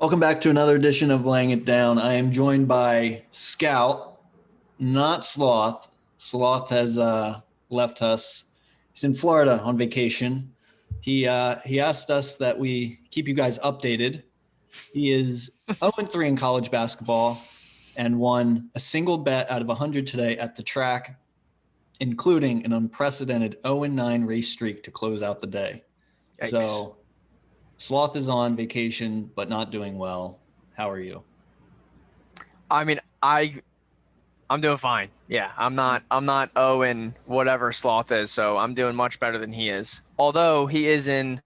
Welcome back to another edition of Laying It Down. I am joined by Scout, not Sloth. Sloth has left us. He's in Florida on vacation. He asked us that we keep you guys updated. He is 0-3 in college basketball and won a single bet out of 100 today at the track, including an unprecedented 0-9 race streak to close out the day. Yikes. So Sloth is on vacation, but not doing well. How are you? I mean, I'm doing fine. Yeah, I'm not and whatever Sloth is, so I'm doing much better than he is. Although he is in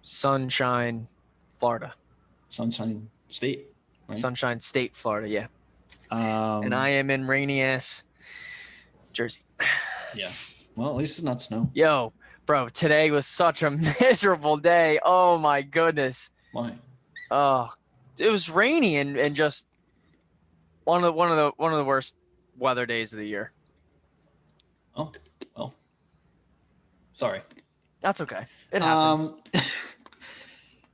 Sunshine, Florida. Sunshine State, right? Sunshine State, Florida, yeah. And I am in rainy ass Jersey. Yeah. Well, at least it's not snow. Yo, bro, today was such a miserable day. Oh my goodness. Why? It was rainy and just one of the worst weather days of the year. Oh, well. Sorry. That's okay. It happens.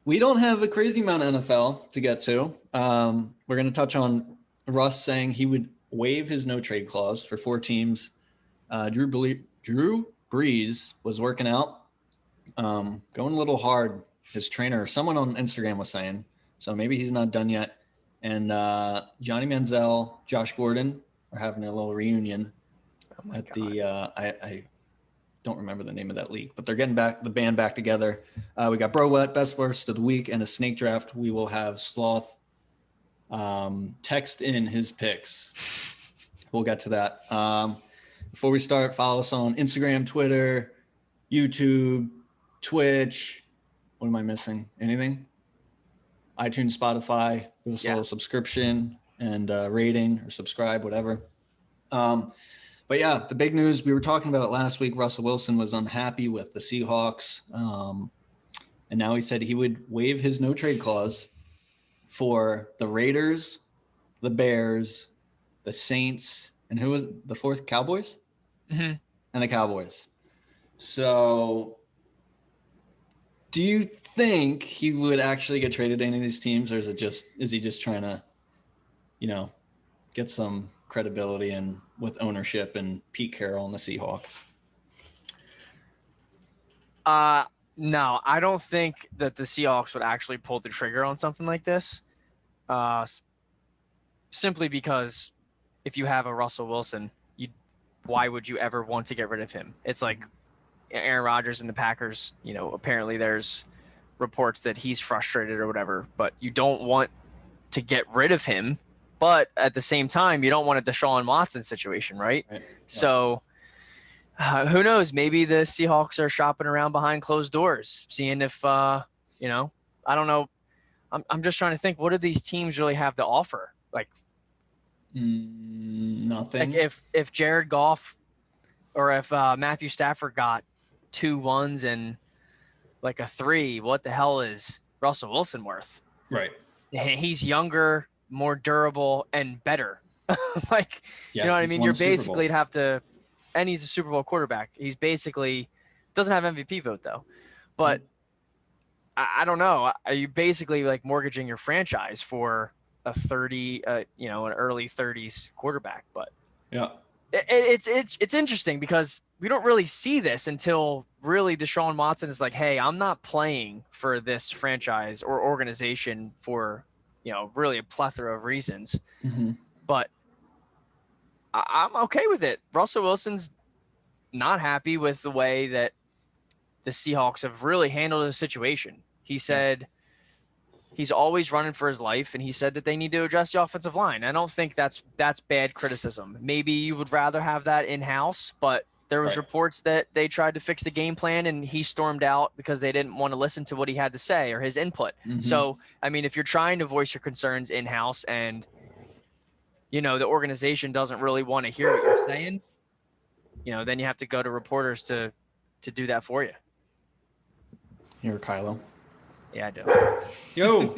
We don't have a crazy amount of NFL to get to. We're going to touch on Russ saying he would waive his no trade clause for 4 teams. Drew Brees was working out, going a little hard. His trainer, someone on Instagram was saying, so maybe he's not done yet. And Johnny Manziel, Josh Gordon are having a little reunion at the I don't remember the name of that league, but they're getting the band back together. We got Bro Wet, Best Worst of the Week, and a snake draft. We will have Sloth text in his picks. We'll get to that. Before we start, follow us on Instagram, Twitter, YouTube, Twitch. What am I missing? Anything? iTunes, Spotify. Give us a little subscription and rating or subscribe, whatever. But yeah, the big news, we were talking about it last week. Russell Wilson was unhappy with the Seahawks. And now he said he would waive his no trade clause for the Raiders, the Bears, the Saints, and who was the fourth? Cowboys? Mm-hmm. And the Cowboys. So do you think he would actually get traded to any of these teams, or is he just trying to, get some credibility and with ownership and Pete Carroll and the Seahawks? No, I don't think that the Seahawks would actually pull the trigger on something like this. Simply because if you have a Russell Wilson, why would you ever want to get rid of him? It's like Aaron Rodgers and the Packers, apparently there's reports that he's frustrated or whatever, but you don't want to get rid of him. But at the same time, you don't want a Deshaun Watson situation, right? Yeah. So who knows? Maybe the Seahawks are shopping around behind closed doors, seeing if, I don't know. I'm just trying to think, what do these teams really have to offer? Like, nothing. Like if Jared Goff or if Matthew Stafford got 2 1s and like a 3, what the hell is Russell Wilson worth? Right. He's younger, more durable, and better. You know what I mean? You're basically have to, and he's a Super Bowl quarterback. He's basically doesn't have MVP vote though, but I don't know. Are you basically like mortgaging your franchise for a 30, an early 30s quarterback? But yeah, it's interesting because we don't really see this until really Deshaun Watson is like, hey, I'm not playing for this franchise or organization for, really a plethora of reasons. Mm-hmm. But I'm okay with it. Russell Wilson's not happy with the way that the Seahawks have really handled the situation. He said he's always running for his life, and he said that they need to address the offensive line. I don't think that's bad criticism. Maybe you would rather have that in-house, but there was reports that they tried to fix the game plan, and he stormed out because they didn't want to listen to what he had to say or his input. Mm-hmm. So, I mean, if you're trying to voice your concerns in-house and, the organization doesn't really want to hear what you're saying, then you have to go to reporters to do that for you. You're Kylo. Yeah, I do. Yo.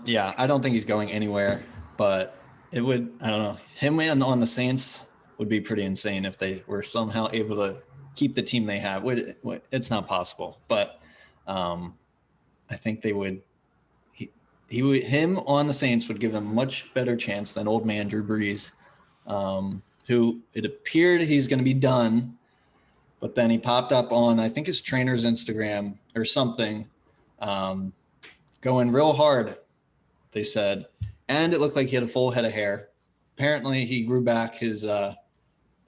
Yeah, I don't think he's going anywhere, but it would, I don't know, him on the Saints would be pretty insane if they were somehow able to keep the team they have. It's not possible, but I think they would. Him on the Saints would give him a much better chance than old man Drew Brees, who it appeared he's going to be done, but then he popped up on, I think, his trainer's Instagram or something, going real hard, they said, and it looked like he had a full head of hair. Apparently, he grew back his the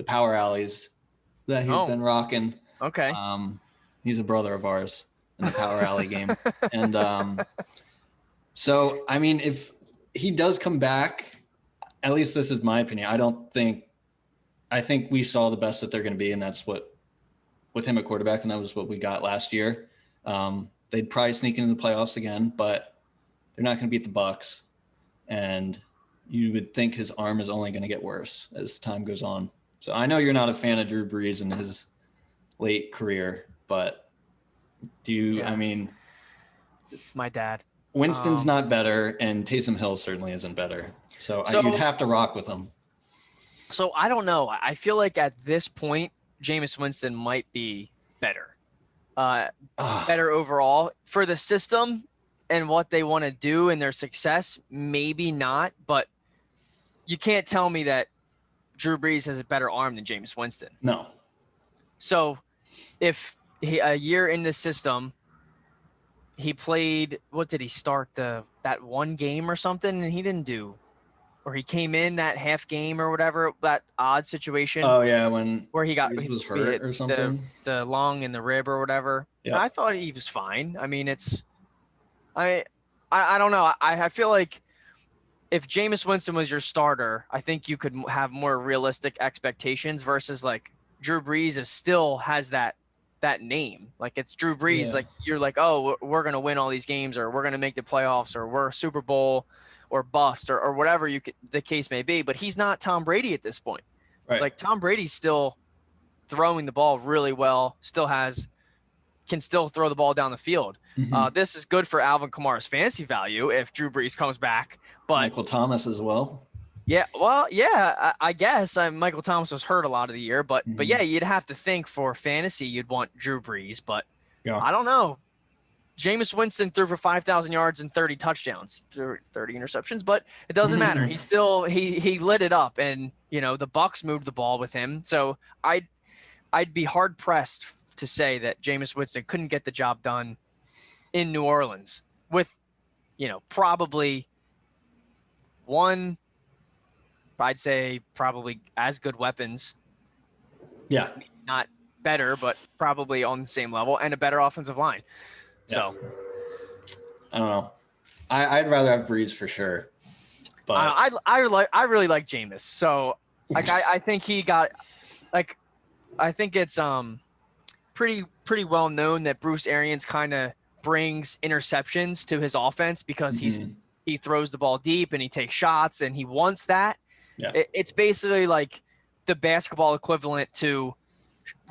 power alleys that he's been rocking. Okay. He's a brother of ours in the power alley game, and so I mean, if he does come back, at least this is my opinion. I think we saw the best that they're going to be, and that's what with him at quarterback, and that was what we got last year. They'd probably sneak into the playoffs again, but they're not going to beat the Bucs, and you would think his arm is only going to get worse as time goes on. So I know you're not a fan of Drew Brees in his late career, but do you? Yeah. I mean, my dad. Winston's not better, and Taysom Hill certainly isn't better. So you'd have to rock with him. So I don't know. I feel like at this point, Jameis Winston might be better. Better overall for the system and what they want to do and their success. Maybe not, but you can't tell me that Drew Brees has a better arm than Jameis Winston. No. So if a year in the system, he played, what did he start, that one game or something, and he didn't do, or he came in that half game or whatever, that odd situation. Oh yeah, where he was hurt or something, the lung and the rib or whatever. Yeah, I thought he was fine. I mean, I don't know. I feel like if Jameis Winston was your starter, I think you could have more realistic expectations versus like Drew Brees still has that name. Like it's Drew Brees. Yeah. Like you're like, oh, we're going to win all these games, or we're going to make the playoffs, or we're Super Bowl or bust, or whatever the case may be. But he's not Tom Brady at this point. Right. Like Tom Brady's still throwing the ball really well, can still throw the ball down the field. Mm-hmm. This is good for Alvin Kamara's fantasy value if Drew Brees comes back. But Michael Thomas as well. Yeah, well, yeah, I guess Michael Thomas was hurt a lot of the year, but yeah, you'd have to think for fantasy you'd want Drew Brees, but yeah. I don't know. Jameis Winston threw for 5,000 yards and 30 touchdowns, threw 30 interceptions, but it doesn't matter. He still he lit it up, and the Bucs moved the ball with him. So I'd be hard pressed to say that Jameis Winston couldn't get the job done in New Orleans with probably I'd say probably as good weapons. Yeah. Not better, but probably on the same level, and a better offensive line. Yeah. So I don't know. I'd rather have Brees for sure. But I really like Jameis. So like I think he got like I think it's pretty well known that Bruce Arians kind of brings interceptions to his offense because he throws the ball deep and he takes shots and he wants that. Yeah. It's basically like the basketball equivalent to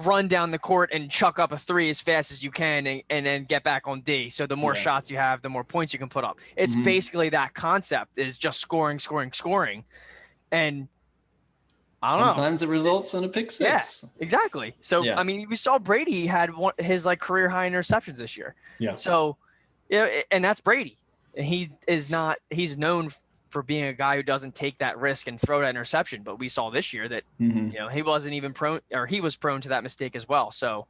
run down the court and chuck up a three as fast as you can and then get back on D. So the more shots you have, the more points you can put up. It's basically that concept is just scoring. And I don't know. Sometimes it results in a pick six. Yeah, exactly. So, I mean, we saw Brady had his like career high interceptions this year. Yeah. So, and that's Brady. And he's known for being a guy who doesn't take that risk and throw that interception. But we saw this year that, he wasn't even prone, or he was prone to that mistake as well. So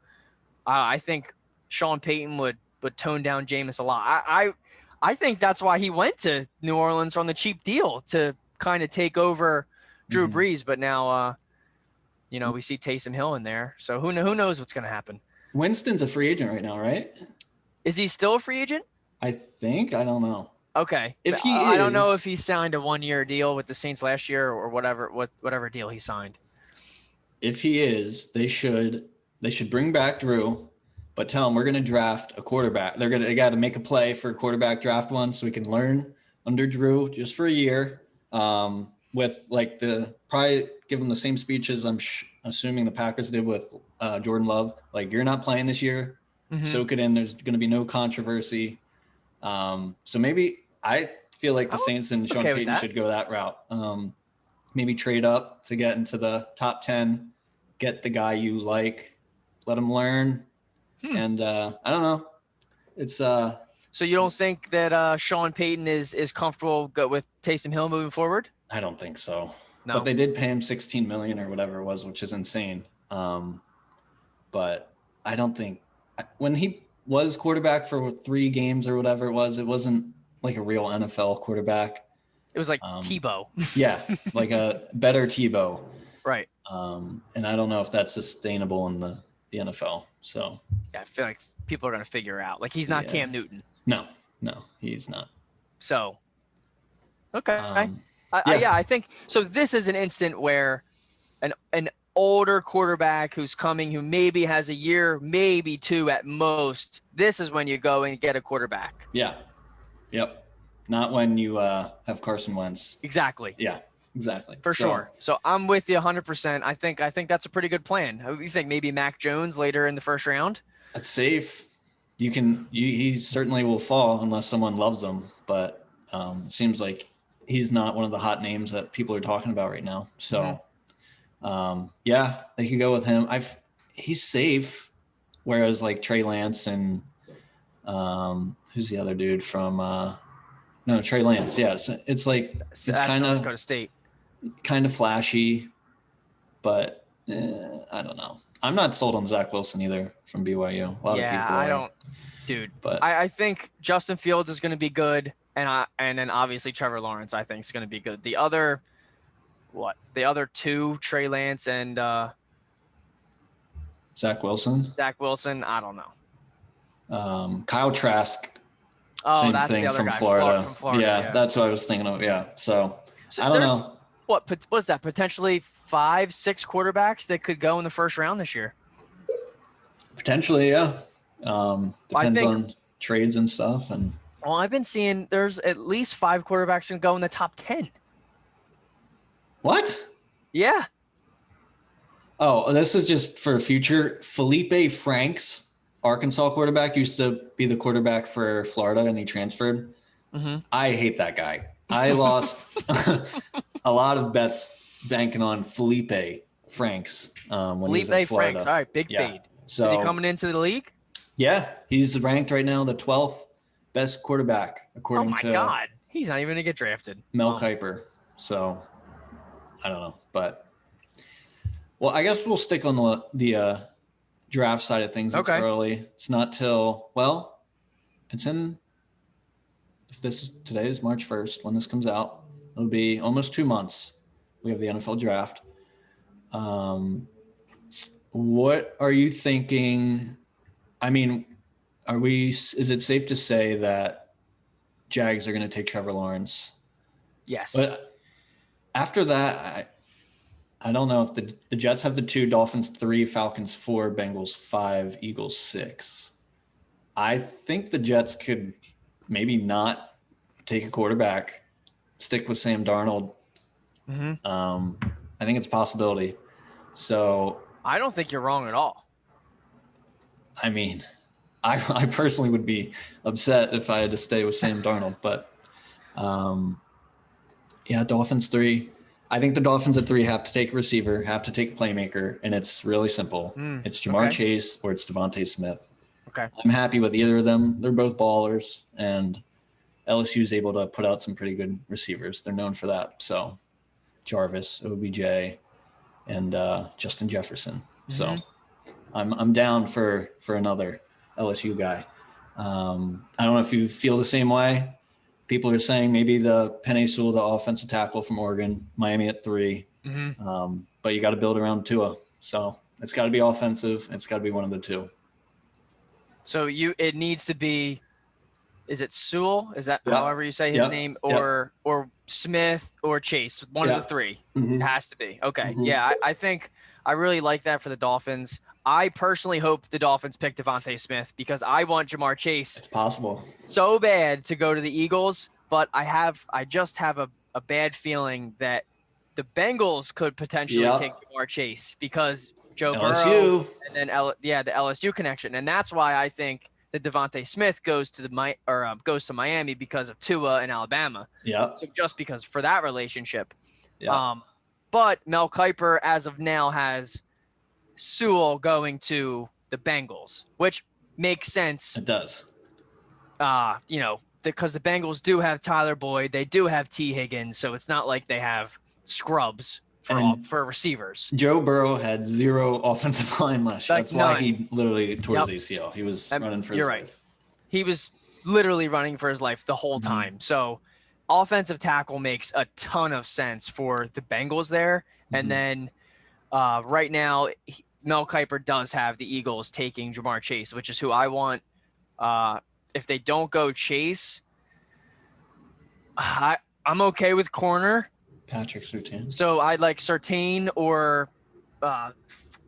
I think Sean Payton would tone down Jameis a lot. I think that's why he went to New Orleans on the cheap deal to kind of take over Drew Brees. But now, we see Taysom Hill in there. So who knows what's going to happen? Winston's a free agent right now, right? Is he still a free agent? I think. I don't know. Okay. If he is, I don't know if he signed a 1-year deal with the Saints last year or whatever deal he signed. If he is, they should bring back Drew, but tell him we're going to draft a quarterback. They got to make a play for a quarterback draft one so we can learn under Drew just for a year. With like probably give him the same speeches I'm assuming the Packers did with Jordan Love. Like, you're not playing this year. Soak it in. There's going to be no controversy. So maybe I feel like the Saints and Sean Payton should go that route. Maybe trade up to get into the top 10, get the guy you like, let him learn. And I don't know. It's So you don't think that Sean Payton is comfortable with Taysom Hill moving forward? I don't think so. No. But they did pay him $16 million or whatever it was, which is insane. But I don't think when he was quarterback for 3 games or whatever it wasn't like a real NFL quarterback. It was like Tebow. Yeah, like a better Tebow. Right. And I don't know if that's sustainable in the NFL. So yeah, I feel like people are going to figure out. Like, he's not Cam Newton. No, he's not. So, okay. Yeah. I think so. This is an instant where an older quarterback who's coming, who maybe has a year, maybe 2 at most. This is when you go and get a quarterback. Yeah. Yep. Not when you have Carson Wentz. Exactly. Yeah. Exactly. For sure. So I'm with you 100%. I think that's a pretty good plan. You think maybe Mac Jones later in the first round? That's safe. He certainly will fall unless someone loves him. But it seems like he's not one of the hot names that people are talking about right now. So, yeah, they could go with him. He's safe. Whereas like Trey Lance and who's the other dude from? No, Trey Lance. Yes, it's like it's kind of Dakota State. Kind of flashy, but I don't know. I'm not sold on Zach Wilson either from BYU. A lot of people I don't, dude. But I think Justin Fields is going to be good, and then obviously Trevor Lawrence I think is going to be good. The other 2, Trey Lance and Zach Wilson. I don't know. Kyle Trask. Oh, same that's thing the other from guy Florida. from Florida. Yeah, that's what I was thinking of. Yeah, so I don't know. What's that? Potentially 5, 6 quarterbacks that could go in the first round this year. Potentially, yeah. Depends on trades and stuff. And well, I've been seeing there's at least 5 quarterbacks can go in the top 10. What? Yeah. Oh, this is just for future. Felipe Franks, Arkansas quarterback, used to be the quarterback for Florida, and he transferred. Mm-hmm. I hate that guy. I lost a lot of bets banking on Felipe Franks when he was in Florida. Franks, all right, big fade. So, is he coming into the league? Yeah, he's ranked right now the 12th best quarterback according to. Oh my God, he's not even gonna get drafted. Mel Kiper. So I don't know, but well, I guess we'll stick on the draft side of things. It's early. It's not till it's in. If today is March 1st, when this comes out, it'll be almost 2 months. We have the NFL draft. What are you thinking? I mean, is it safe to say that Jags are going to take Trevor Lawrence? Yes. But after that, I don't know if the Jets have the 2, Dolphins 3, Falcons 4, Bengals 5, Eagles 6. I think the Jets could maybe not take a quarterback, stick with Sam Darnold. Mm-hmm. I think it's a possibility. So I don't think you're wrong at all. I mean, I personally would be upset if I had to stay with Sam Darnold, but Dolphins 3. I think the Dolphins at 3 have to take a receiver, have to take a playmaker, and it's really simple. It's Jamar Chase or it's Devontae Smith. Okay. I'm happy with either of them. They're both ballers, and LSU is able to put out some pretty good receivers. They're known for that. So Jarvis, OBJ, and Justin Jefferson. Mm-hmm. So I'm down for another LSU guy. I don't know if you feel the same way. People are saying maybe the Penei Sewell, the offensive tackle from Oregon, Miami at 3. Mm-hmm. But you got to build around Tua. So it's got to be offensive. It's got to be one of the 2. So it needs to be, is it Sewell? Is that however you say his name? Or Smith or Chase? One of the 3. Mm-hmm. It has to be. Okay. Mm-hmm. Yeah, I think I really like that for the Dolphins. I personally hope the Dolphins pick Devontae Smith because I want Jamar Chase. It's possible. So bad to go to the Eagles, but I just have a bad feeling that the Bengals could potentially take Jamar Chase because Joe Burrow and then the LSU connection, and that's why I think that Devontae Smith goes to Miami because of Tua and Alabama. Yeah. So just because for that relationship. Yeah. But Mel Kiper as of now has Sewell going to the Bengals, which makes sense. It does. because the Bengals do have Tyler Boyd, they do have T. Higgins, so it's not like they have scrubs for receivers. Joe Burrow had 0 offensive line last year. Like, That's why none. he literally tore Yep. his ACL. He was running for his You're right. life. He was literally running for his life the whole time. So offensive tackle makes a ton of sense for the Bengals there. And then right now, Mel Kiper does have the Eagles taking Jamar Chase, which is who I want. If they don't go Chase, I'm okay with corner. Patrick Surtain. So I'd like Surtain or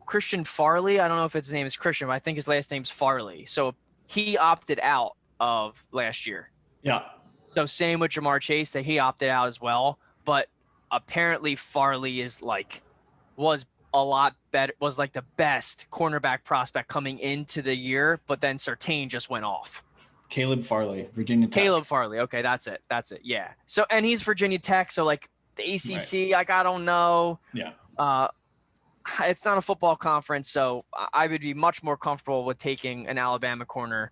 Christian Farley. I don't know if his name is Christian, but I think his last name's Farley. So he opted out of last year. Yeah. So same with Jamar Chase, that he opted out as well. But apparently Farley was a lot better, was like the best cornerback prospect coming into the year, but then Surtain just went off. Caleb Farley, Virginia Tech. Caleb Farley. Okay, that's it. Yeah. So, and he's Virginia Tech. So like the ACC, like, I don't know. Yeah. It's not a football conference, so I would be much more comfortable with taking an Alabama corner,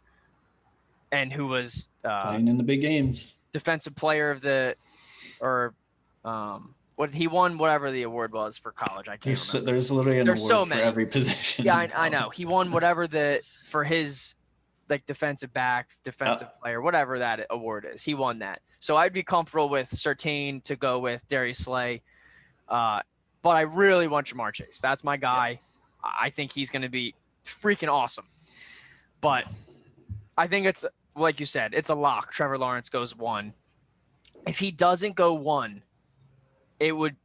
and who was playing in the big games, defensive player of the, what he won, whatever the award was for college. I can't remember. There's literally an award for every position. Yeah, I know. He won whatever for his like defensive back, defensive player, whatever that award is. He won that. So I'd be comfortable with Surtain to go with Darius Slay. But I really want Jamar Chase. That's my guy. Yeah. I think he's going to be freaking awesome. But I think it's, like you said, it's a lock. Trevor Lawrence goes 1. If he doesn't go 1, it would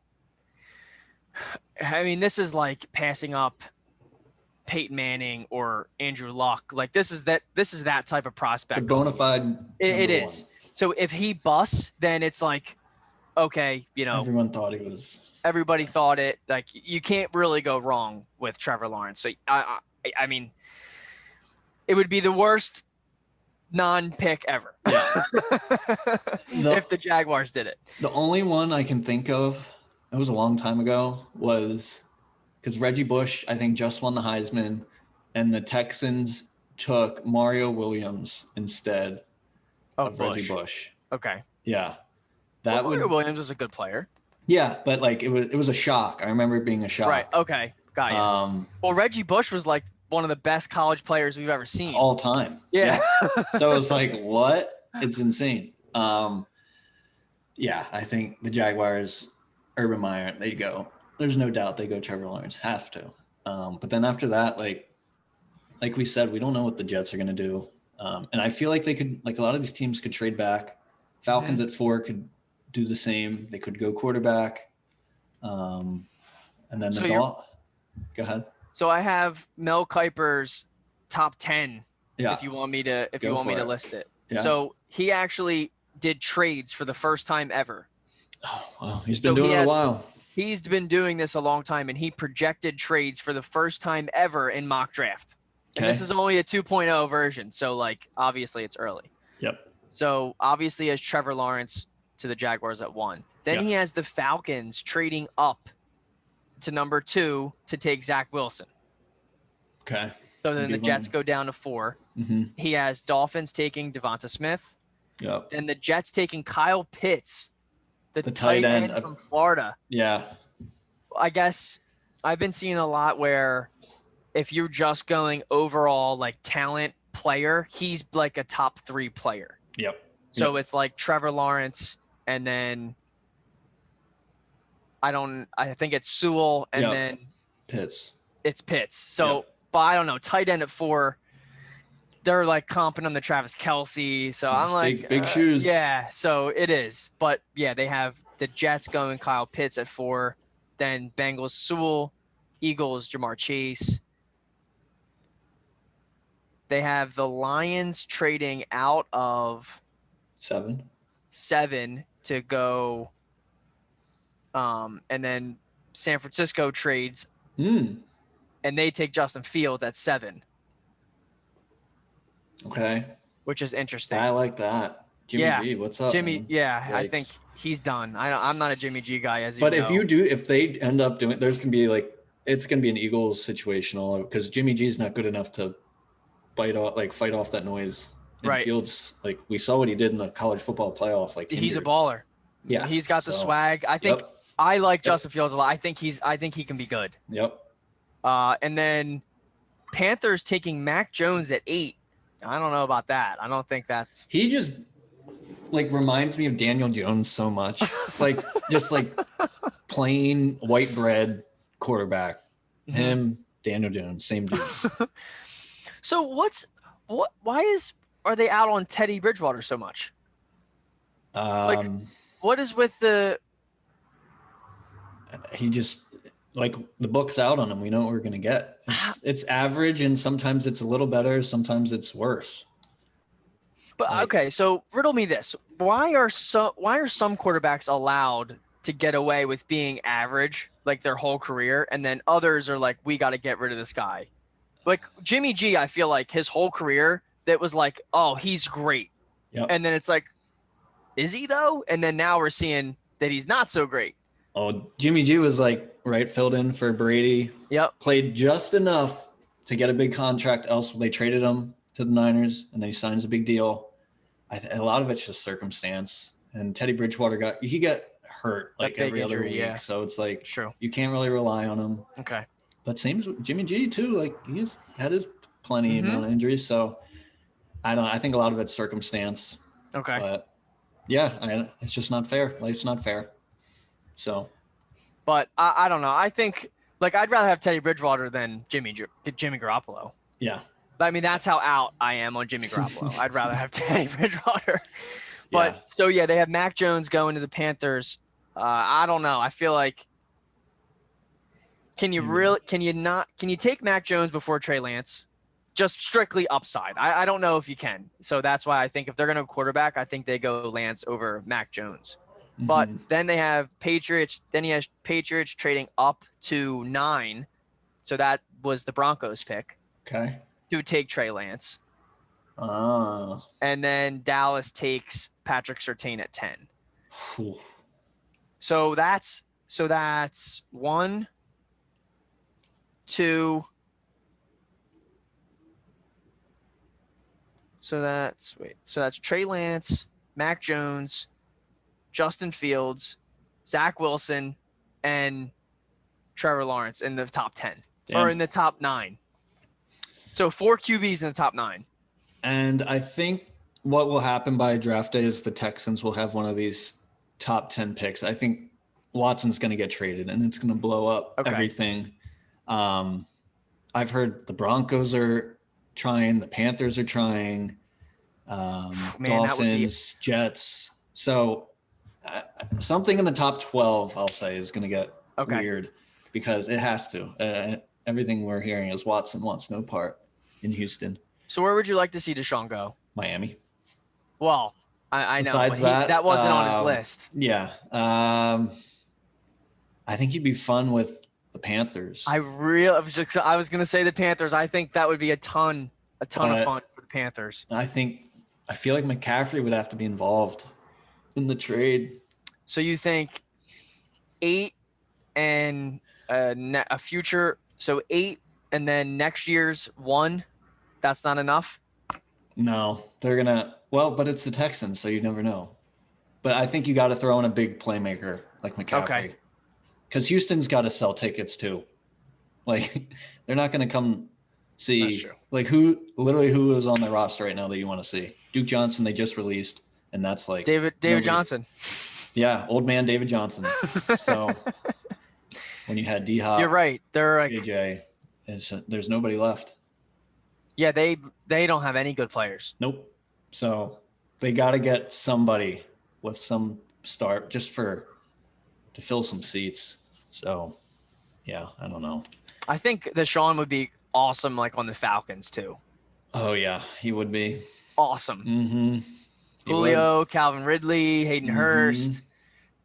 – I mean, this is like passing up Peyton Manning or Andrew Luck. Like, this is that type of prospect. It's a bona fide it is. So if he busts, then it's like, okay, everyone thought he was – everybody thought it. Like, you can't really go wrong with Trevor Lawrence. So I mean, it would be the worst non-pick ever. Yeah. If the Jaguars did it. The only one I can think of, it was a long time ago, was because Reggie Bush, I think, just won the Heisman, and the Texans took Mario Williams instead of Reggie Bush. Okay. Yeah. Mario Williams is a good player. Yeah, but like it was a shock. I remember it being a shock. Right. Okay. Got you. Well, Reggie Bush was like one of the best college players we've ever seen all time. Yeah. So it was like, what? It's insane. Yeah, I think the Jaguars, Urban Meyer, they go. There's no doubt they go Trevor Lawrence. Have to. But then after that, like we said, we don't know what the Jets are going to do. And I feel like they could, like a lot of these teams could trade back. Falcons at 4 could do the same. They could go quarterback. And then go ahead. So I have Mel Kiper's top 10. Yeah. If you want me to list it. Yeah. So he actually did trades for the first time ever. Oh, wow. He's been doing it a while. He's been doing this a long time, and he projected trades for the first time ever in mock draft. And this is only a 2.0 version. So like, obviously it's early. Yep. So obviously he has Trevor Lawrence to the Jaguars at 1. Then he has the Falcons trading up to number 2 to take Zach Wilson. Okay. So then the Jets go down to 4. Mm-hmm. He has Dolphins taking Devonta Smith. Yep. Then the Jets taking Kyle Pitts, the tight end from Florida. Yeah. I guess I've been seeing a lot where if you're just going overall like talent player, he's like a top 3 player. Yep. So it's like Trevor Lawrence, and then I think it's Sewell, and then Pitts. It's Pitts. So, but I don't know. Tight end at 4, they're like comping on the Travis Kelce. So I'm like, big shoes. Yeah. So it is. But yeah, they have the Jets going Kyle Pitts at 4, then Bengals Sewell, Eagles Jamar Chase. They have the Lions trading out of 7 to go, and then San Francisco trades, and they take Justin Fields at 7. Okay. Which is interesting. I like that. Jimmy G, what's up? Jimmy, man? yeah, I think he's done. I'm not a Jimmy G guy, as you know. But if they end up doing, there's gonna be it's gonna be an Eagles situational because Jimmy G is not good enough to fight off that noise And Right. Fields, like we saw what he did in the college football playoff. Like He's a injured. baller. Yeah, He's got the so, swag. I think I like Justin Fields a lot. I think he can be good. Yep. And then Panthers taking Mac Jones at 8. I don't know about that. I don't think that's. He just like reminds me of Daniel Jones so much. Like just like plain white bread quarterback. Him, Daniel Jones, same dudes. So why are they out on Teddy Bridgewater so much? What is with he just like the book's out on him. We know what we're gonna get. It's average, and sometimes it's a little better, sometimes it's worse. But okay, so riddle me this: why are some quarterbacks allowed to get away with being average like their whole career, and then others are like, we got to get rid of this guy? Like Jimmy G, I feel like his whole career that was like, oh, he's great, and then it's like, is he though? And then now we're seeing that he's not so great. Oh, Jimmy G was like filled in for Brady. Yep, played just enough to get a big contract. Else they traded him to the Niners, and then he signs a big deal. A lot of it's just circumstance. And Teddy Bridgewater got hurt like every other week, so it's like you can't really rely on him. Okay, but same as Jimmy G too. Like he's had his plenty amount of injuries, so I think a lot of it's circumstance. Okay, but yeah, it's just not fair. Life's not fair. So, but I don't know. I think like I'd rather have Teddy Bridgewater than Jimmy Garoppolo. Yeah. I mean, that's how out I am on Jimmy Garoppolo. I'd rather have Teddy Bridgewater. But they have Mac Jones going to the Panthers. I don't know. I feel like can you take Mac Jones before Trey Lance? Just strictly upside. I don't know if you can. So that's why I think if they're going to quarterback, I think they go Lance over Mac Jones. But then they have Patriots. Then he has Patriots trading up to 9. So that was the Broncos pick. Okay. To take Trey Lance. And then Dallas takes Patrick Surtain at 10. Whew. So that's 1, 2. So that's Trey Lance, Mac Jones, Justin Fields, Zach Wilson, and Trevor Lawrence in the top 10 or in the top 9. So 4 QBs in the top 9. And I think what will happen by draft day is the Texans will have one of these top 10 picks. I think Watson's going to get traded, and it's going to blow up everything. I've heard the Broncos are trying, the Panthers are trying, Dolphins, Jets. So something in the top 12, I'll say, is going to get weird because it has to. Everything we're hearing is Watson wants no part in Houston. So where would you like to see Deshaun go? Miami. Well, I know. Besides that wasn't on his list. Yeah. I think he'd be fun with the Panthers. I was going to say the Panthers. I think that would be a ton of fun for the Panthers. I feel like McCaffrey would have to be involved in the trade. So you think 8 and a future – so 8 and then next year's 1, that's not enough? No, they're going to – well, but it's the Texans, so you never know. But I think you got to throw in a big playmaker like McCaffrey. Okay. Because Houston's got to sell tickets too. Like, they're not going to come see – like, who is on their roster right now that you want to see? Duke Johnson, they just released, and that's like – David Johnson. Yeah, old man David Johnson. So – when you had D-Hop, you're right. They're like AJ, there's nobody left. Yeah, they don't have any good players. Nope. So they got to get somebody with some start just to fill some seats. So yeah, I don't know. I think Deshaun would be awesome, like on the Falcons too. Oh yeah, he would be awesome. Mm-hmm. Julio, Calvin Ridley, Hayden Hurst.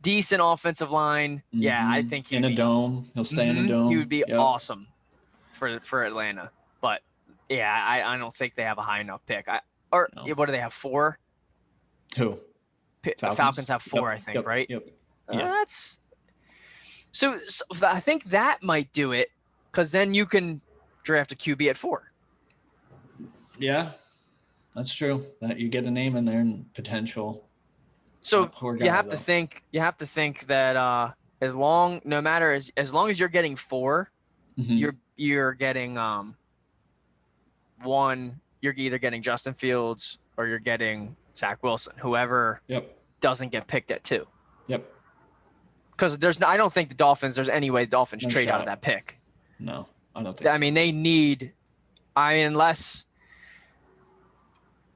Decent offensive line. Mm-hmm. Yeah, I think in a dome. He'll stay in a dome. He would be awesome for Atlanta. But yeah, I don't think they have a high enough pick. What do they have? 4? Who? Falcons have 4, I think, right? Yep. That's so I think that might do it because then you can draft a QB at 4. Yeah. That's true. That you get a name in there and potential. So Poor you guy, have though. to think that as long as you're getting 4, Mhm. you're getting one. You're either getting Justin Fields or you're getting Zach Wilson. Whoever Yep. doesn't get picked at 2. Yep. Because I don't think there's any way the Dolphins No trade out of shot. that pick. No, I don't think I mean, they need. I mean, unless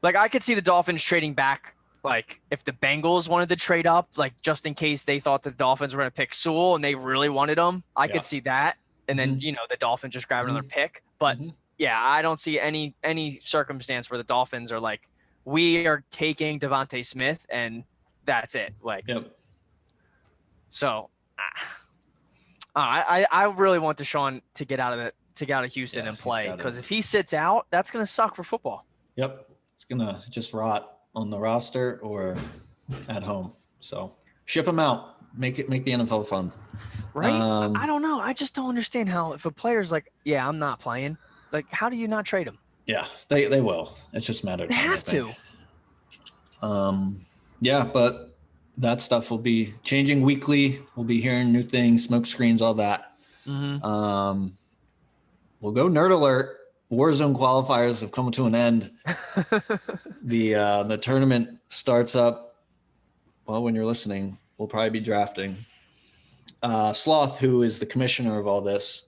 like I could see the Dolphins trading back. Like if the Bengals wanted to trade up, like just in case they thought the Dolphins were going to pick Sewell and they really wanted him, I Yeah. could see that. And then Mhm. the Dolphins just grab another pick. But Mhm. yeah, I don't see any circumstance where the Dolphins are like, we are taking Devontae Smith and that's it. Like, Yep. so I really want Deshaun to get out of Houston and He's play gotta- because if he sits out, that's going to suck for football. Yep. It's gonna just rot on the roster or at home. So ship him out. Make the NFL fun. Right? I don't know. I just don't understand how if a player's like, yeah, I'm not playing. Like, how do you not trade him? Yeah, they will. It's just a matter of They time. have to. Yeah, but that stuff will be changing weekly. We'll be hearing new things, smoke screens, all that. Mm-hmm. We'll go nerd alert. Warzone qualifiers have come to an end. The tournament starts up. Well, when you're listening, we'll probably be drafting. Sloth, who is the commissioner of all this,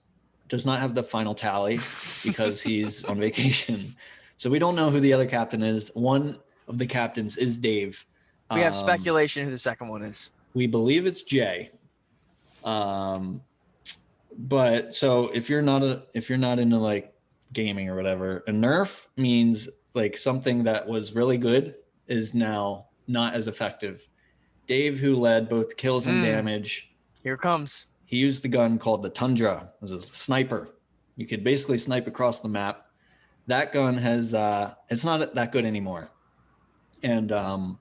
does not have the final tally because he's on vacation. So we don't know who the other captain is. One of the captains is Dave. We have speculation who the second one is. We believe it's Jay. But so if you're not into like gaming or whatever, a nerf means like something that was really good is now not as effective. Dave, who led both kills and damage, here it comes. He used the gun called the Tundra. It was a sniper. You could basically snipe across the map. That gun has it's not that good anymore. And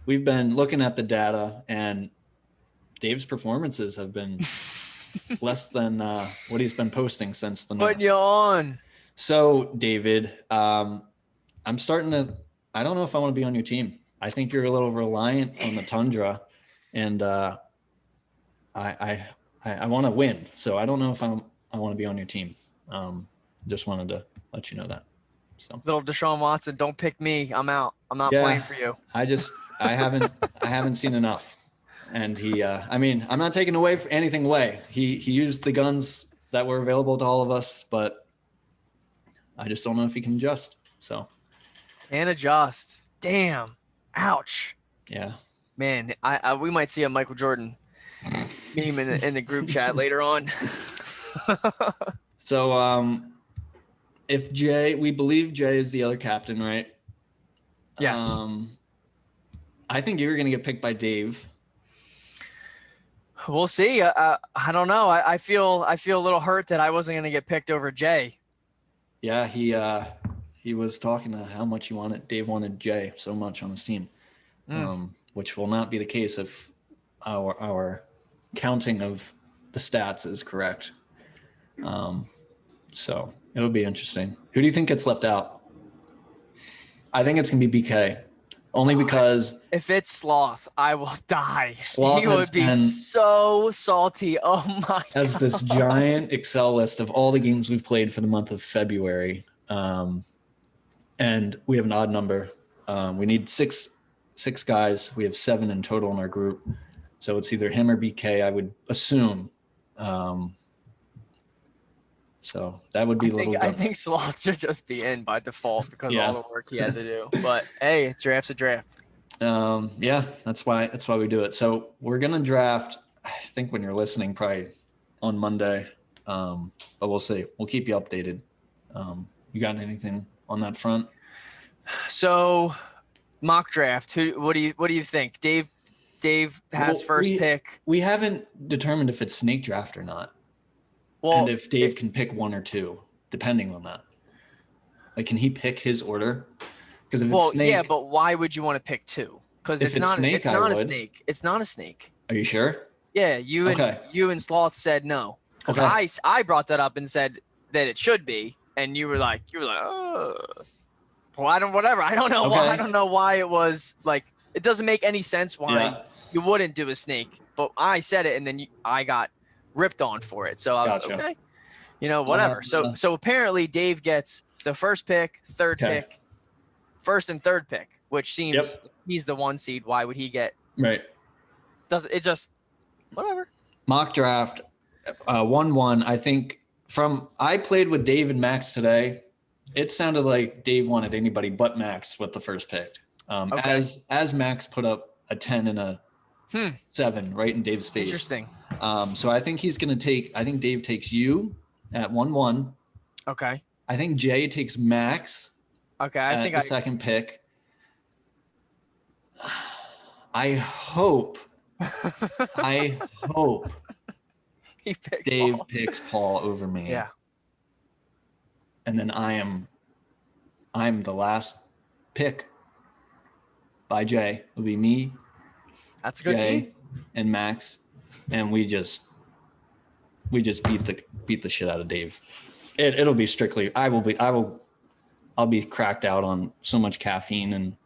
we've been looking at the data, and Dave's performances have been less than what he's been posting since the nerf. Putting you on. So, David, I'm starting to. I don't know if I want to be on your team. I think you're a little reliant on the Tundra, and I want to win. So I don't know if I want to be on your team. Just wanted to let you know that. So little Deshaun Watson, don't pick me. I'm out. I'm not playing for you. I haven't seen enough. And he, I'm not taking anything away. He used the guns that were available to all of us, but I just don't know if he can adjust. So. And adjust. Damn. Ouch. Yeah. Man, we might see a Michael Jordan meme in the group chat later on. So, if we believe Jay is the other captain, right? Yes. I think you're going to get picked by Dave. We'll see. I don't know. I feel a little hurt that I wasn't going to get picked over Jay. Yeah, he was talking to how much Dave wanted Jay so much on his team, which will not be the case if our counting of the stats is correct. So it'll be interesting. Who do you think gets left out? I think it's going to be BK. Only because if it's Sloth, I will die. Sloth he would be so salty. Oh my God. Has this giant Excel list of all the games we've played for the month of February. And we have an odd number. We need six guys. We have 7 in total in our group. So it's either him or BK, I would assume. So that would be I think Sloth should just be in by default because of all the work he had to do. But hey, draft's a draft. Yeah, that's why we do it. So we're gonna draft, I think when you're listening, probably on Monday. But we'll see. We'll keep you updated. You got anything on that front? So mock draft. What do you think? Dave has first pick. We haven't determined if it's snake draft or not. Well, and if Dave can pick 1 or 2, depending on that. Like, can he pick his order? Because if it's snake, yeah, but why would you want to pick 2? Because it's not a snake. It's not a snake. Are you sure? Yeah, you and Sloth said no. Because I brought that up and said that it should be, and you were like, oh. Well, I don't know Okay. why. I don't know why it was like, it doesn't make any sense why Yeah. you wouldn't do a snake. But I said it, and then I got ripped on for it. So I was Gotcha. okay. Whatever. So apparently Dave gets the first pick, third Okay. pick, first and third pick, which seems Yep. he's the 1 seed. Why would he get? Right. Doesn't it just whatever? Mock draft 1-1. I think I played with Dave and Max today. It sounded like Dave wanted anybody but Max with the first pick. Okay. As Max put up a 10 and a 7 right in Dave's face. Interesting. So I think he's going to take. I think Dave takes you at 1-1. Okay. I think Jay takes Max. Okay. I think the second pick. I hope he picks Dave Paul. picks Paul over me. Yeah. And then I'm the last pick by Jay. It'll be me. That's a good Jay, team. and Max, and we just beat the shit out of Dave. It'll be strictly. I'll be cracked out on so much caffeine, and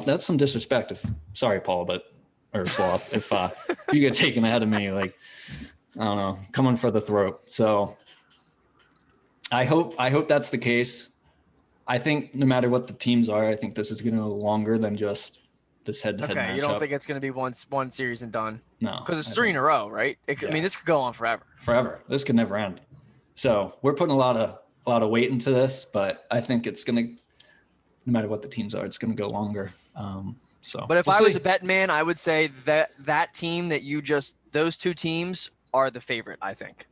that's some disrespect. Sorry, Paul, or Sloth, if you get taken ahead of me, like, I don't know, coming for the throat. So I hope that's the case. I think no matter what the teams are, I think this is going to go longer than just this head-to-head matchup. You don't think it's going to be one series and done? No. Because it's 3 in a row, right? I mean, this could go on forever. Forever. This could never end. So we're putting a lot of weight into this, but I think it's going to, no matter what the teams are, it's going to go longer. But if I was a bet man, I would say that team those two teams are the favorite, I think.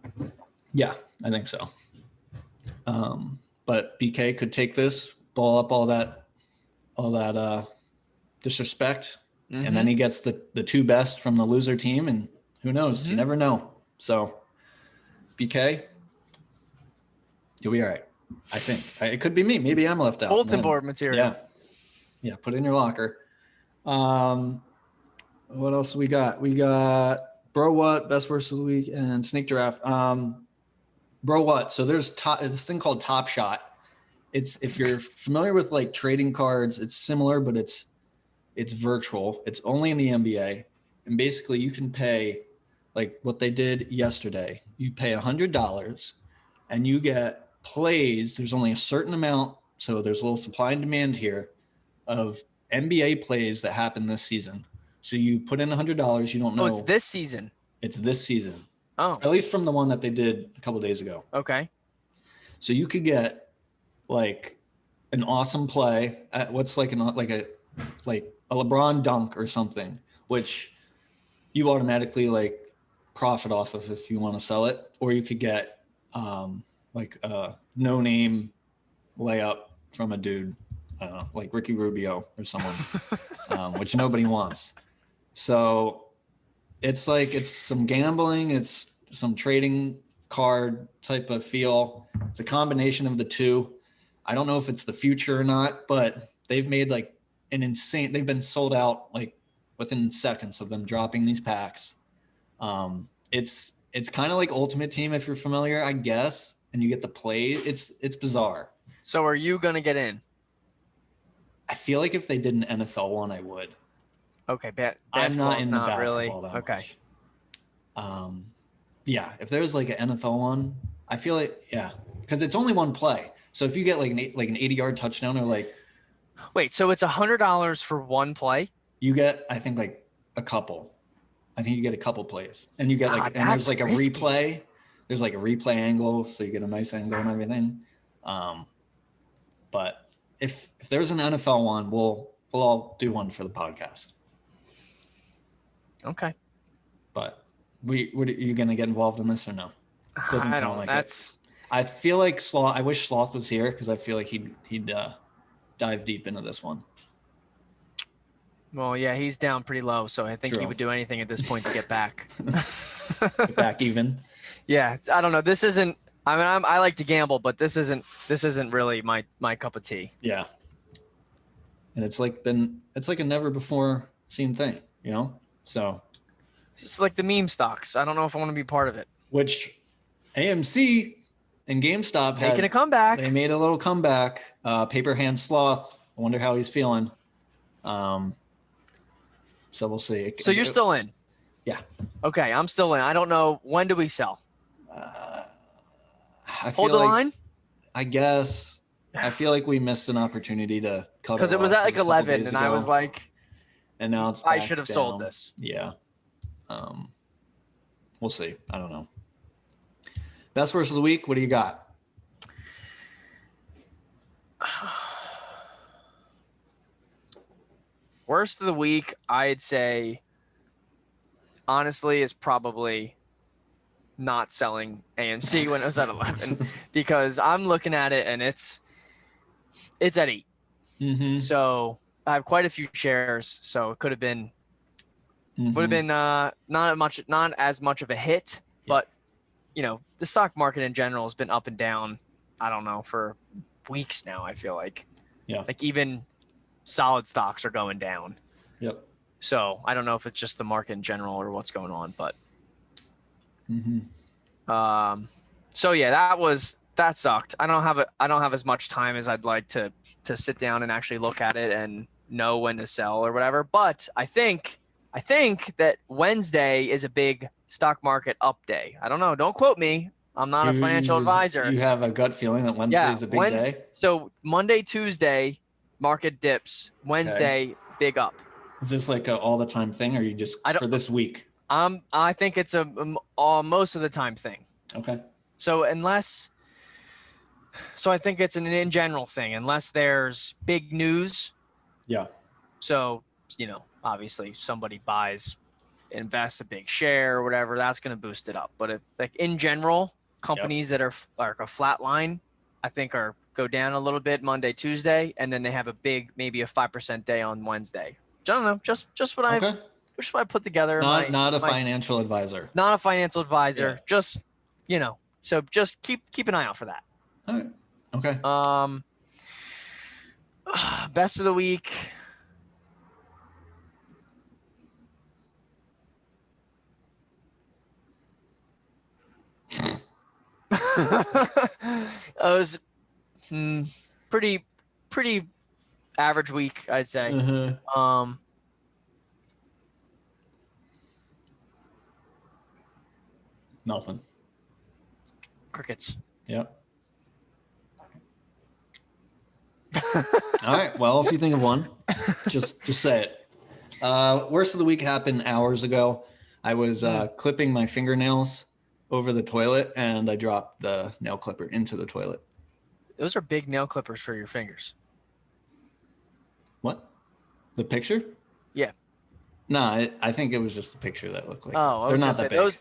Yeah, I think so. But BK could take this, ball up all that disrespect, and then he gets the two best from the loser team, and who knows? You never know. So BK, you'll be all right. I think it could be me. Maybe I'm left out. Bulletin board material. Yeah. Put it in your locker. What else we got? We got Bro What, Best Worst of the Week, and Snake Giraffe. Bro What? So there's this thing called Top Shot. It's, if you're familiar with like trading cards, it's similar, but it's virtual. It's only in the NBA, and basically you can pay like what they did yesterday. You pay $100, and you get plays. There's only a certain amount, so there's a little supply and demand here of NBA plays that happen this season. So you put in $100. You don't know. Oh, it's this season. It's this season. Oh, at least from the one that they did a couple of days ago. Okay. So you could get like an awesome play at what's like a LeBron dunk or something, which you automatically like profit off of if you want to sell it, or you could get like a no name layup from a dude, I don't know, like Ricky Rubio or someone, which nobody wants. So it's some gambling, it's some trading card type of feel. It's a combination of the two. I don't know if it's the future or not, but they've made like they've been sold out like within seconds of them dropping these packs. It's kind of like Ultimate Team if you're familiar, I guess, and you get the play. It's bizarre. So are you going to get in? I feel like if they did an NFL one, I would. Okay, I'm not in the not basketball really. that Okay. much. Yeah, if there's like an NFL one, I feel like, yeah, because it's only one play. So if you get like an 80-yard touchdown, or like, wait, so it's $100 for one play? you get, I think, like a couple. I think you get a couple plays, and you get like, and there's like a risky. replay. There's like a replay angle, so you get a nice angle and everything. But if there's an NFL one, we'll all do one for the podcast. Okay. But are you going to get involved in this or no? Doesn't sound like it. I feel like Sloth. I wish Sloth was here because I feel like he'd dive deep into this one. Well, yeah, he's down pretty low, so I think True. he would do anything at this point to get back. Get back even. Yeah, I don't know. This isn't. I mean, I like to gamble, but this isn't really my cup of tea. Yeah. And it's like a never before seen thing, you know. So. It's like the meme stocks. I don't know if I want to be part of it. Which AMC And GameStop making a comeback. They made a little comeback. Paper Hand Sloth. I wonder how he's feeling. So we'll see. So you're still in? Yeah. Okay, I'm still in. I don't know. When do we sell? Hold the line? I guess. I feel like we missed an opportunity to cut because it was at like 11, and I was like, and now it's I should have sold down. this. Yeah. We'll see. I don't know. Best worst of the week. What do you got? Worst of the week, I'd say, honestly, is probably not selling AMC when it was at 11 because I'm looking at it and it's at 8. Mm-hmm. So I have quite a few shares. So it could have been, would have been not as much of a hit, but the stock market in general has been up and down. I don't know, for weeks now. I feel like, like even solid stocks are going down. Yep. So I don't know if it's just the market in general or what's going on, but so yeah, that sucked. I don't have as much time as I'd like to sit down and actually look at it and know when to sell or whatever. But I think that Wednesday is a big stock market up day. I don't know. Don't quote me. I'm not a financial advisor. You have a gut feeling that Wednesday is a big day? So Monday, Tuesday, market dips. Wednesday, big up. Is this like a all the time thing, or you just for this week? I think it's a most of the time thing. Okay. So I think it's an in general thing, unless there's big news. Yeah. So, obviously somebody invests a big share or whatever, that's going to boost it up. But if like in general, companies that are like a flat line, I think go down a little bit Monday, Tuesday, and then they have maybe a 5% day on Wednesday. I don't know. Just what I put together. Not a financial advisor. Not a financial advisor. Yeah. Just, so just keep an eye out for that. All right. Okay. Best of the week. It was pretty average week, I'd say. Nothing. Crickets. Yep. All right. Well, if you think of one, just say it. Worst of the week happened hours ago. I was clipping my fingernails over the toilet, and I dropped the nail clipper into the toilet. Those are big nail clippers for your fingers. What? The picture? Yeah. No, I think it was just the picture that looked like. Oh, they're not that big.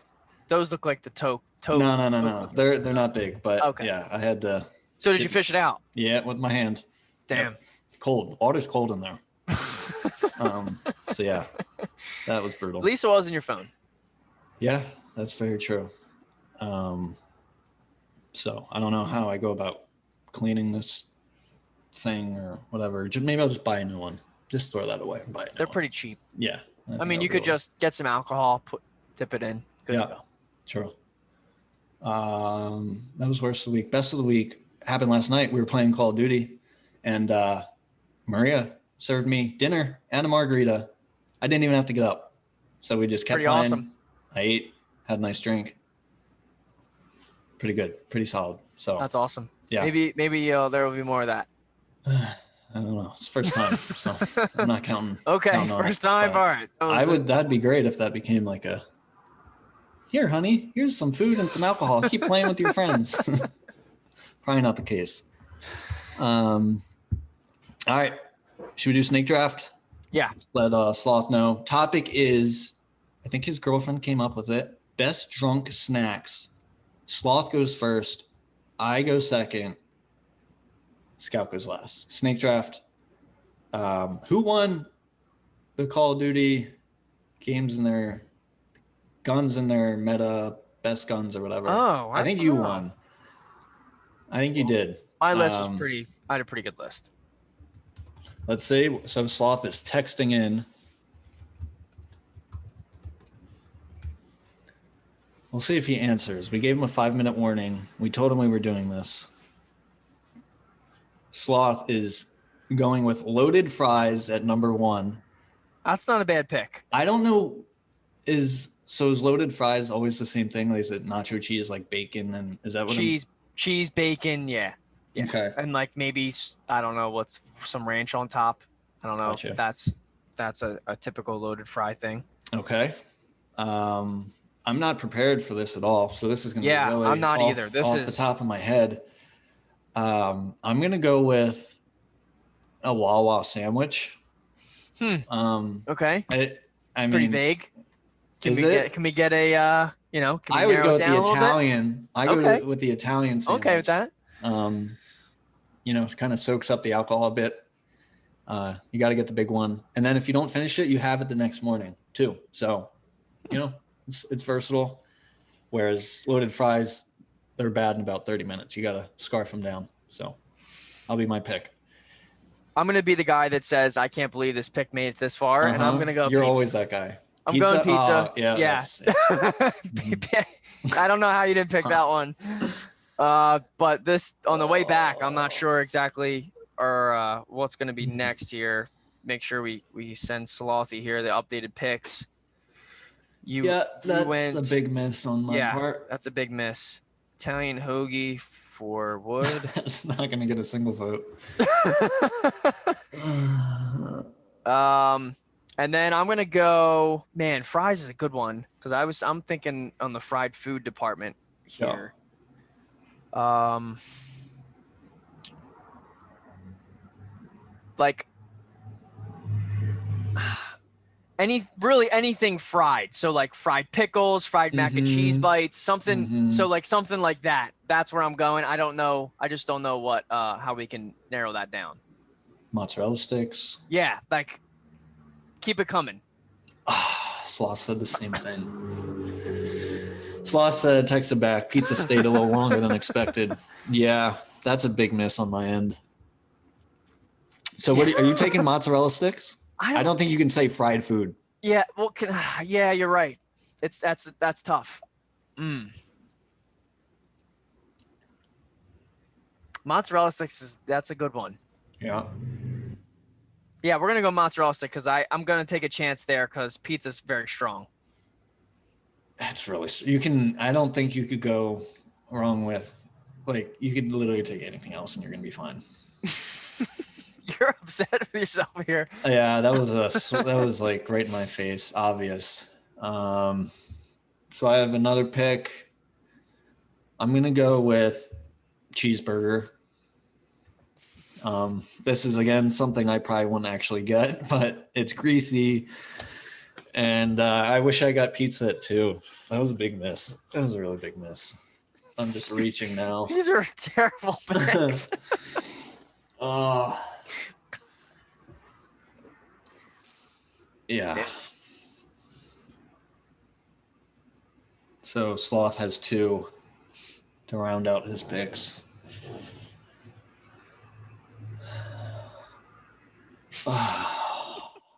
Those look like the toe. No. They're not big, but okay. Yeah, I had to. So did you fish it out? Yeah, with my hand. Damn. Yep. Cold. Water's cold in there. So yeah, that was brutal. At least it wasn't your phone. Yeah, that's very true. So I don't know how I go about cleaning this thing or whatever. Maybe I'll just buy a new one. Just throw that away and buy it. They're pretty cheap. Yeah. I mean, you could just get some alcohol, dip it in. Good to go. True. That was worst of the week. Best of the week happened last night. We were playing Call of Duty, and Maria served me dinner and a margarita. I didn't even have to get up, so we just kept pretty playing. Awesome. I ate, had a nice drink. Pretty good, pretty solid. So that's awesome. Yeah. Maybe there will be more of that. I don't know. It's first time, so I'm not counting. Okay, counting first time. All right. That'd be great if that became like a. Here, honey. Here's some food and some alcohol. Keep playing with your friends. Probably not the case. All right. Should we do snake draft? Yeah. Let Sloth know. Topic is, I think his girlfriend came up with it. Best drunk snacks. Sloth goes first. I go second. Scout goes last. Snake draft. Who won the Call of Duty guns in their meta best guns or whatever? Oh, I think you won. I think you did. My list was I had a pretty good list. Let's see. So Sloth is texting in. We'll see if he answers. We gave him a 5-minute warning. We told him we were doing this. Sloth is going with loaded fries at number 1. That's not a bad pick. I don't know. Is loaded fries always the same thing? Like, is it nacho cheese, like bacon? And is that what cheese, bacon? Yeah. Okay. And like maybe, I don't know, what's some ranch on top. I don't know Gotcha. if that's a typical loaded fry thing. Okay. I'm not prepared for this at all. So this is going to be really I'm not either. Off the top of my head. I'm going to go with a Wawa sandwich. Okay. I mean, pretty vague. Can we get a can we I always narrow go it with down the a little Italian. I go with the Italian sandwich. Okay with that. It kind of soaks up the alcohol a bit. You got to get the big one. And then if you don't finish it, you have it the next morning too. So, it's versatile. Whereas loaded fries, they're bad in about 30 minutes. You got to scarf them down. So I'll be my pick. I'm going to be the guy that says, I can't believe this pick made it this far. And I'm going to go You're pizza. always that guy. I'm going pizza. Yeah. I don't know how you didn't pick that one. But this on the way back, I'm not sure exactly or what's going to be next here. Make sure we send Slothy here the updated picks. That's a big miss on my part. That's a big miss. Italian hoagie for Wood. That's not going to get a single vote. And then I'm gonna go. Man, fries is a good one because I'm thinking on the fried food department here. Like anything fried. So like fried pickles, fried mac and cheese bites, something. So like something like that. That's where I'm going. I don't know. I just don't know what how we can narrow that down. Mozzarella sticks. Yeah, like keep it coming. Sloth said the same thing. Sloth said, texted back, pizza stayed a little longer than expected. Yeah, that's a big miss on my end. So are you taking mozzarella sticks? I don't think you can say fried food. Yeah, well, you're right. That's tough. Mozzarella sticks that's a good one. Yeah. Yeah, we're gonna go mozzarella stick because I'm gonna take a chance there because pizza's very strong. That's really you can. I don't think you could go wrong with you could literally take anything else and you're gonna be fine. You're upset with yourself here. Yeah, that was like right in my face, obvious. So I have another pick. I'm gonna go with cheeseburger. This is again something I probably wouldn't actually get, but it's greasy, and I wish I got pizza at 2. That was a big miss. That was a really big miss. I'm just reaching now. These are terrible picks. Yeah. So Sloth has 2 to round out his picks.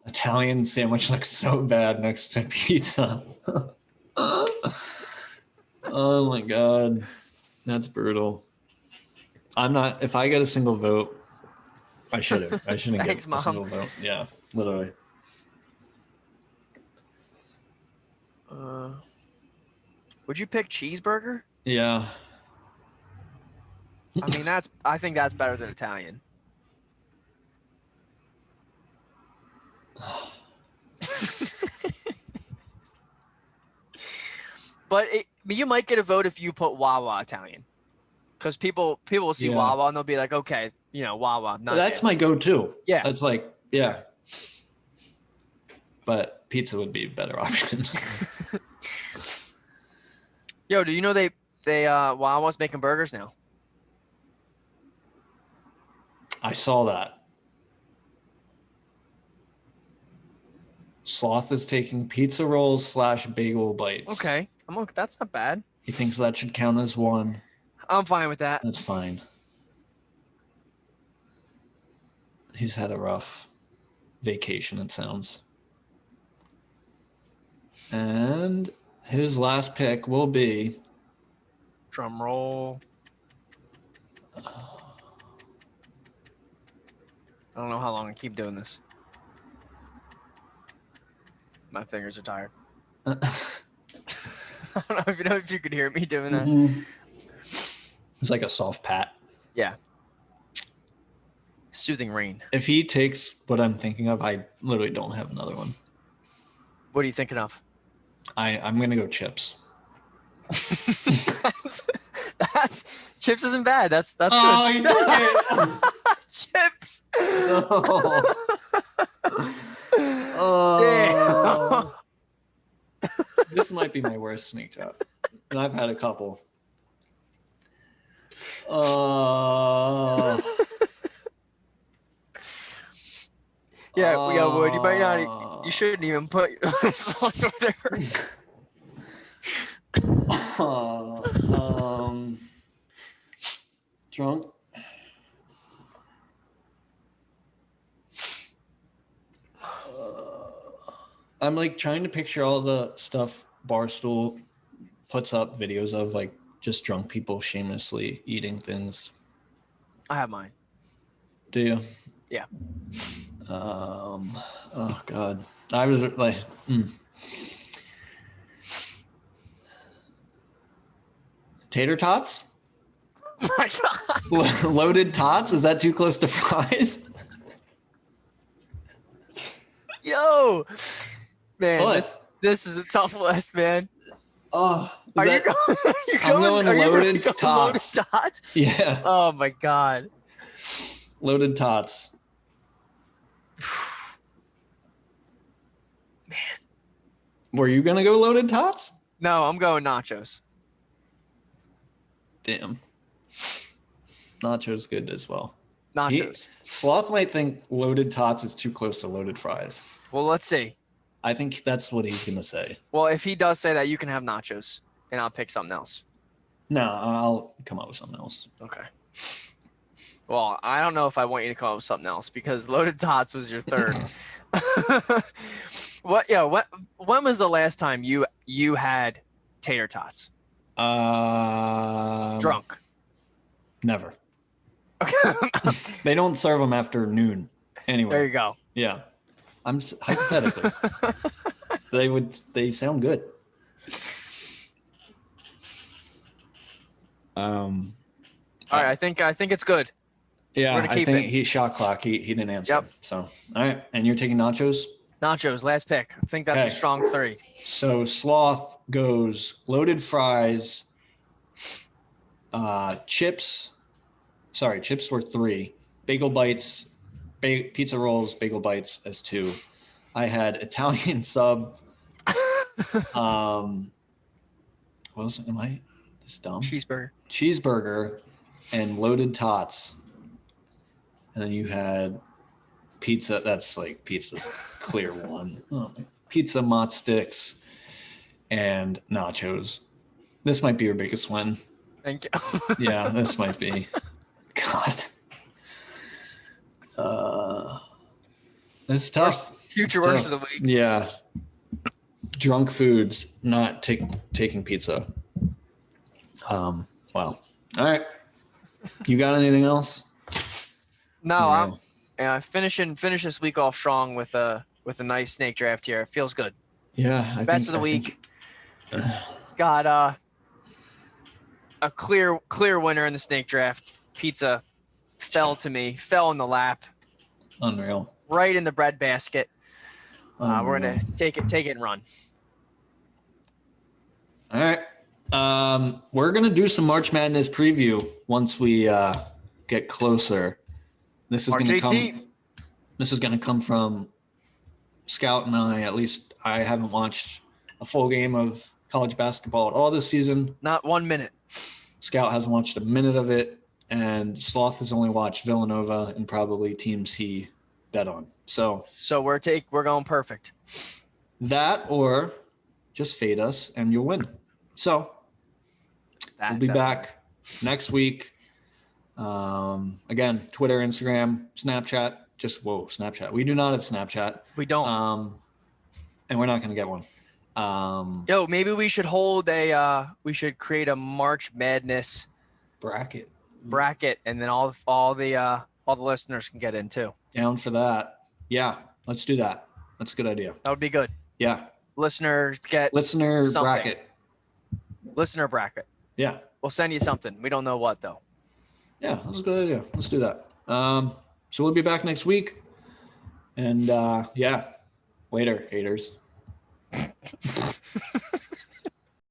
Italian sandwich looks so bad next to pizza. Oh my god, that's brutal. I'm not. If I get a single vote, I shouldn't get a single vote. Yeah, literally. Would you pick cheeseburger? Yeah. I mean, I think that's better than Italian. But you might get a vote if you put Wawa Italian, because people will see Wawa and they'll be like, okay, Wawa. That's my go-to. Yeah, that's but pizza would be a better option. Yo, do you know they Wawa's making burgers now? I saw that. Sloth is taking pizza rolls / bagel bites. Okay. That's not bad. He thinks that should count as 1. I'm fine with that. That's fine. He's had a rough vacation, it sounds. And His last pick will be. Drum roll. I don't know how long I keep doing this. My fingers are tired. I don't know if you could hear me doing that. Mm-hmm. It's like a soft pat. Yeah. Soothing rain. If he takes what I'm thinking of, I literally don't have another one. What are you thinking of? I'm gonna go chips. that's chips isn't bad. That's good. Oh, you took it. Chips. Oh. This might be my worst sneak draft, and I've had a couple. Yeah, we got Wood. You might not. You shouldn't even put this on Twitter. Drunk. I'm like trying to picture all the stuff Barstool puts up videos of, like just drunk people shamelessly eating things. I have mine. Do you? Yeah. Oh God. I was like, tater tots? Oh my God. Loaded tots? Is that too close to fries? Yo, man, What? this is a tough list, man. Oh, Are you going? I'm going loaded Loaded tots. tots? Yeah. Oh my God. Loaded tots. Man. Were you gonna go loaded tots? No, I'm going nachos. Damn. Nachos good as well. Nachos. Sloth might think loaded tots is too close to loaded fries. Well, let's see. I think that's what he's gonna say. Well, if he does say that, you can have nachos, and I'll pick something else. No, I'll come up with something else. Okay. Well, I don't know if I want you to come up with something else because loaded tots was your third. What? Yeah. When was the last time you had tater tots? Drunk. Never. Okay. They don't serve them after noon. Anyway. There you go. Yeah. I'm hypothetically. They sound good. All right, I think it's good. Yeah, I think it. he shot clock. He didn't answer. Yep. So all right, and you're taking nachos. Nachos, last pick. I think that's Okay. a strong 3. So Sloth goes loaded fries, chips. Sorry, chips were 3. Bagel bites, pizza rolls, bagel bites as 2. I had Italian sub. What was it? Am I this dumb? Cheeseburger and loaded tots. And then you had pizza. That's like pizza's clear one. Oh, pizza, mott sticks, and nachos. This might be your biggest win. Thank you. Yeah, this might be. God. It's tough. Future worst of the week. Yeah. Drunk foods, not taking pizza. Well. All right. You got anything else? No, I'm finish this week off strong with a nice snake draft here. It feels good. Yeah. Best of the week. Got a clear winner in the snake draft. Pizza fell in the lap. Unreal. Right in the bread basket. We're gonna take it and run. All right. We're gonna do some March Madness preview once we get closer. This is gonna come from Scout and I. At least I haven't watched a full game of college basketball at all this season. Not 1 minute. Scout hasn't watched a minute of it, and Sloth has only watched Villanova and probably teams he bet on. So we're going perfect. That or just fade us and you'll win. So we'll be back next week. Again, Twitter, Instagram, Snapchat. Snapchat. We do not have Snapchat. We don't. And we're not going to get one. Yo, maybe we should we should create a March Madness bracket, and then all the listeners can get in too. Down for that. Yeah, let's do that. That's a good idea. That would be good. Yeah. Listeners get Listener bracket. Listener bracket. Yeah. We'll send you something. We don't know what though. Yeah, that's a good idea. Let's do that. So we'll be back next week. And yeah, later, haters.